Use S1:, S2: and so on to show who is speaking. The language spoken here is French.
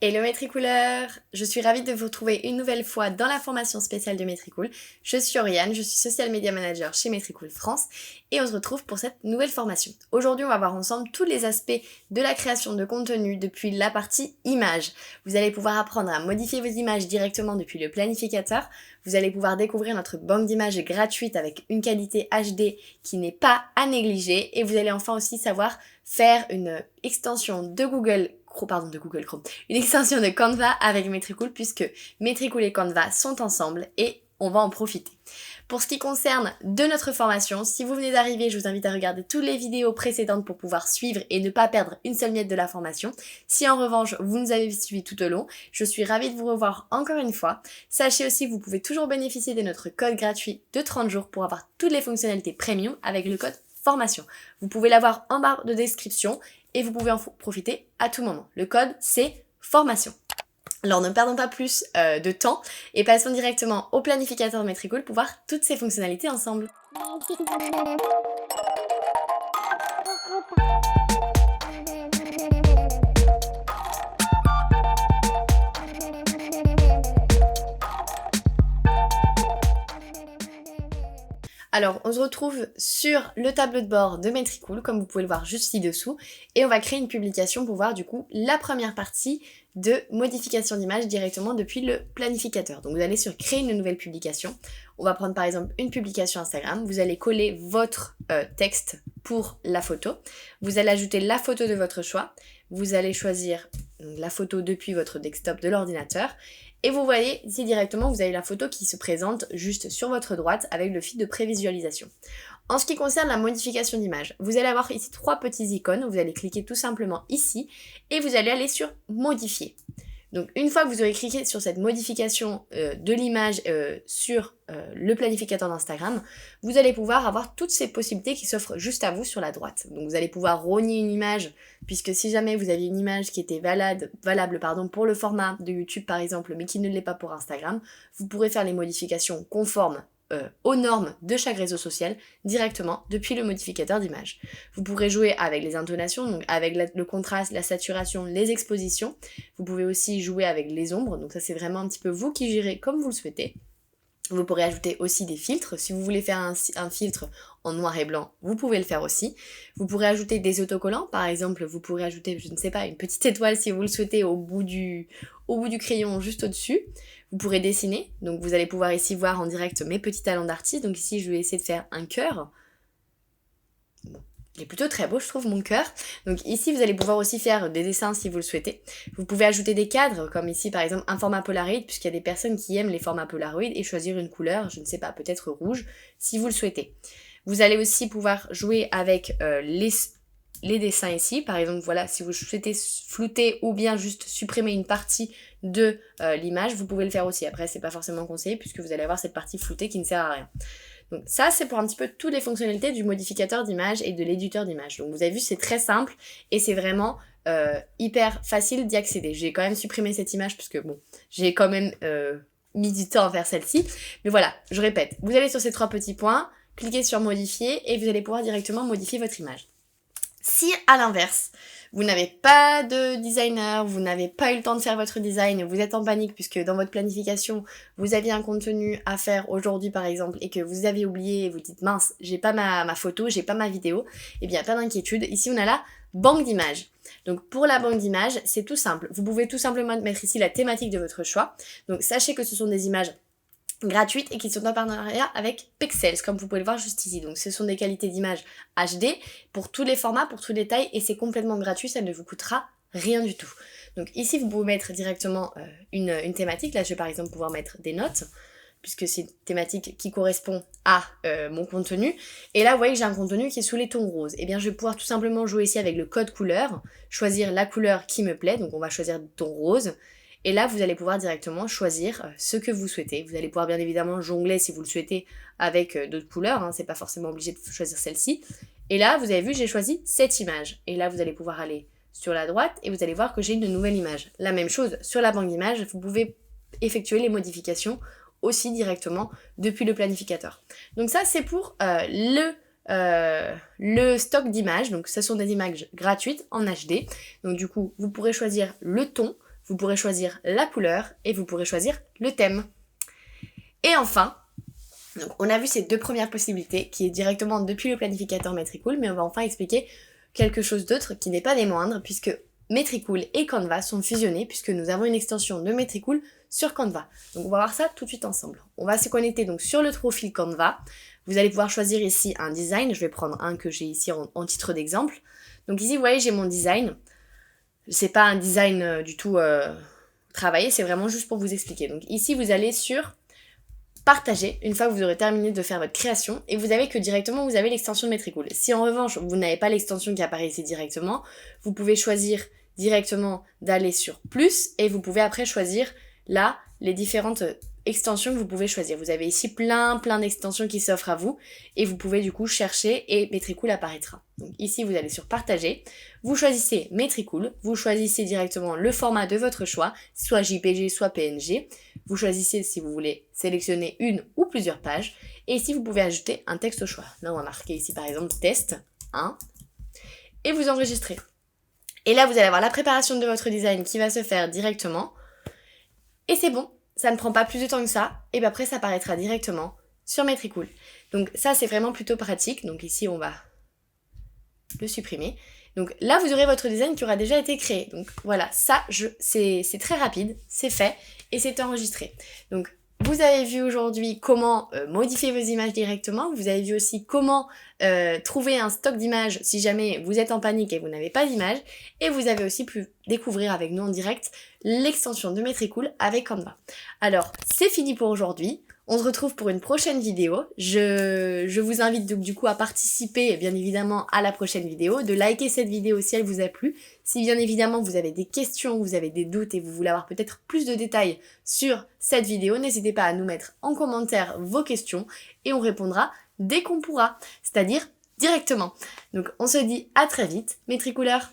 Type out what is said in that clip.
S1: Hello Matricooleurs, je suis ravie de vous retrouver une nouvelle fois dans la formation spéciale de Matricool. Je suis Oriane, je suis Social Media Manager chez Matricool France et on se retrouve pour cette nouvelle formation. Aujourd'hui, on va voir ensemble tous les aspects de la création de contenu depuis la partie images. Vous allez pouvoir apprendre à modifier vos images directement depuis le planificateur. Vous allez pouvoir découvrir notre banque d'images gratuite avec une qualité HD qui n'est pas à négliger et vous allez enfin aussi savoir faire une extension de Google Chrome, une extension de Canva avec Matricool puisque Matricool et Canva sont ensemble et on va en profiter. Pour ce qui concerne de notre formation, si vous venez d'arriver, je vous invite à regarder toutes les vidéos précédentes pour pouvoir suivre et ne pas perdre une seule miette de la formation. Si en revanche, vous nous avez suivi tout au long, je suis ravie de vous revoir encore une fois. Sachez aussi que vous pouvez toujours bénéficier de notre code gratuit de 30 jours pour avoir toutes les fonctionnalités premium avec le code formation. Vous pouvez l'avoir en barre de description et vous pouvez en profiter à tout moment. Le code, c'est formation. Alors ne perdons pas plus de temps et passons directement au planificateur de Matricool pour voir toutes ces fonctionnalités ensemble. Alors, on se retrouve sur le tableau de bord de Matricool, comme vous pouvez le voir juste ci-dessous, et on va créer une publication pour voir du coup la première partie de modification d'image directement depuis le planificateur. Donc vous allez sur créer une nouvelle publication. On va prendre par exemple une publication Instagram. Vous allez coller votre texte pour la photo. Vous allez ajouter la photo de votre choix. Vous allez choisir la photo depuis votre desktop de l'ordinateur. Et vous voyez ici directement, vous avez la photo qui se présente juste sur votre droite avec le fil de prévisualisation. En ce qui concerne la modification d'image, vous allez avoir ici trois petits icônes. Vous allez cliquer tout simplement ici et vous allez aller sur modifier. Donc une fois que vous aurez cliqué sur cette modification de l'image sur le planificateur d'Instagram, vous allez pouvoir avoir toutes ces possibilités qui s'offrent juste à vous sur la droite. Donc vous allez pouvoir rogner une image, puisque si jamais vous aviez une image qui était valable pour le format de YouTube par exemple, mais qui ne l'est pas pour Instagram, vous pourrez faire les modifications conformes aux normes de chaque réseau social directement depuis le modificateur d'image. Vous pourrez jouer avec les intonations, donc avec le contraste, la saturation, les expositions. Vous pouvez aussi jouer avec les ombres, donc ça c'est vraiment un petit peu vous qui gérez comme vous le souhaitez. Vous pourrez ajouter aussi des filtres. Si vous voulez faire un filtre en noir et blanc, vous pouvez le faire aussi. Vous pourrez ajouter des autocollants. Par exemple, vous pourrez ajouter, je ne sais pas, une petite étoile si vous le souhaitez au bout du crayon juste au-dessus. Vous pourrez dessiner. Donc vous allez pouvoir ici voir en direct mes petits talents d'artiste. Donc ici, je vais essayer de faire un cœur. Bon. Il est plutôt très beau, je trouve, mon cœur. Donc ici, vous allez pouvoir aussi faire des dessins si vous le souhaitez. Vous pouvez ajouter des cadres, comme ici, par exemple, un format Polaroid, puisqu'il y a des personnes qui aiment les formats Polaroid, et choisir une couleur, je ne sais pas, peut-être rouge, si vous le souhaitez. Vous allez aussi pouvoir jouer avec les dessins ici. Par exemple, voilà, si vous souhaitez flouter ou bien juste supprimer une partie de l'image, vous pouvez le faire aussi. Après, c'est pas forcément conseillé, puisque vous allez avoir cette partie floutée qui ne sert à rien. Donc ça, c'est pour un petit peu toutes les fonctionnalités du modificateur d'image et de l'éditeur d'image. Donc vous avez vu, c'est très simple et c'est vraiment hyper facile d'y accéder. J'ai quand même supprimé cette image parce que bon, j'ai quand même mis du temps à faire celle-ci. Mais voilà, je répète, vous allez sur ces trois petits points, cliquez sur modifier et vous allez pouvoir directement modifier votre image. Si à l'inverse, vous n'avez pas de designer, vous n'avez pas eu le temps de faire votre design, vous êtes en panique puisque dans votre planification, vous aviez un contenu à faire aujourd'hui par exemple et que vous avez oublié et vous dites mince, j'ai pas ma photo, j'ai pas ma vidéo, eh bien pas d'inquiétude, ici on a la banque d'images. Donc pour la banque d'images, c'est tout simple. Vous pouvez tout simplement mettre ici la thématique de votre choix. Donc sachez que ce sont des images gratuites et qui sont en partenariat avec Pexels, comme vous pouvez le voir juste ici. Donc ce sont des qualités d'image HD pour tous les formats, pour tous les tailles, et c'est complètement gratuit, ça ne vous coûtera rien du tout. Donc ici vous pouvez mettre directement une thématique. Là je vais par exemple pouvoir mettre des notes, puisque c'est une thématique qui correspond à mon contenu. Et là vous voyez que j'ai un contenu qui est sous les tons roses. Et bien je vais pouvoir tout simplement jouer ici avec le code couleur, choisir la couleur qui me plaît, donc on va choisir ton rose. Et là, vous allez pouvoir directement choisir ce que vous souhaitez. Vous allez pouvoir bien évidemment jongler si vous le souhaitez avec d'autres couleurs. Hein, c'est pas forcément obligé de choisir celle-ci. Et là, vous avez vu, j'ai choisi cette image. Et là, vous allez pouvoir aller sur la droite et vous allez voir que j'ai une nouvelle image. La même chose sur la banque d'images. Vous pouvez effectuer les modifications aussi directement depuis le planificateur. Donc ça, c'est pour le stock d'images. Donc ce sont des images gratuites en HD. Donc du coup, vous pourrez choisir le ton. vous pourrez choisir la couleur et vous pourrez choisir le thème. Et enfin, donc on a vu ces deux premières possibilités qui est directement depuis le planificateur Metricool, mais on va enfin expliquer quelque chose d'autre qui n'est pas des moindres puisque Metricool et Canva sont fusionnés puisque nous avons une extension de Metricool sur Canva. Donc on va voir ça tout de suite ensemble. On va se connecter donc sur le profil Canva. Vous allez pouvoir choisir ici un design. Je vais prendre un que j'ai ici en titre d'exemple. Donc ici vous voyez j'ai mon design. C'est pas un design du tout travaillé, c'est vraiment juste pour vous expliquer. Donc ici vous allez sur partager une fois que vous aurez terminé de faire votre création et vous avez que directement vous avez l'extension de Metricool. Si en revanche vous n'avez pas l'extension qui apparaît ici directement, vous pouvez choisir directement d'aller sur plus et vous pouvez après choisir là les différentes extensions que vous pouvez choisir. Vous avez ici plein d'extensions qui s'offrent à vous et vous pouvez du coup chercher et Metricool apparaîtra. Donc ici vous allez sur partager, vous choisissez Metricool, vous choisissez directement le format de votre choix, soit JPG, soit PNG. Vous choisissez si vous voulez sélectionner une ou plusieurs pages et ici vous pouvez ajouter un texte au choix. Là on va marquer ici par exemple test 1 et vous enregistrez. Et là vous allez avoir la préparation de votre design qui va se faire directement et c'est bon, ça ne prend pas plus de temps que ça et après ça apparaîtra directement sur Metricool. Donc ça c'est vraiment plutôt pratique, donc ici on va le supprimer. Donc là vous aurez votre design qui aura déjà été créé. Donc voilà, ça c'est très rapide, c'est fait et c'est enregistré. Donc vous avez vu aujourd'hui comment modifier vos images directement. Vous avez vu aussi comment trouver un stock d'images si jamais vous êtes en panique et vous n'avez pas d'image. Et vous avez aussi pu découvrir avec nous en direct l'extension de Metricool avec Canva. Alors c'est fini pour aujourd'hui. On se retrouve pour une prochaine vidéo. Je vous invite donc du coup à participer bien évidemment à la prochaine vidéo, de liker cette vidéo si elle vous a plu. Si bien évidemment vous avez des questions, vous avez des doutes et vous voulez avoir peut-être plus de détails sur cette vidéo, n'hésitez pas à nous mettre en commentaire vos questions et on répondra dès qu'on pourra, c'est-à-dire directement. Donc on se dit à très vite, Metricoolers.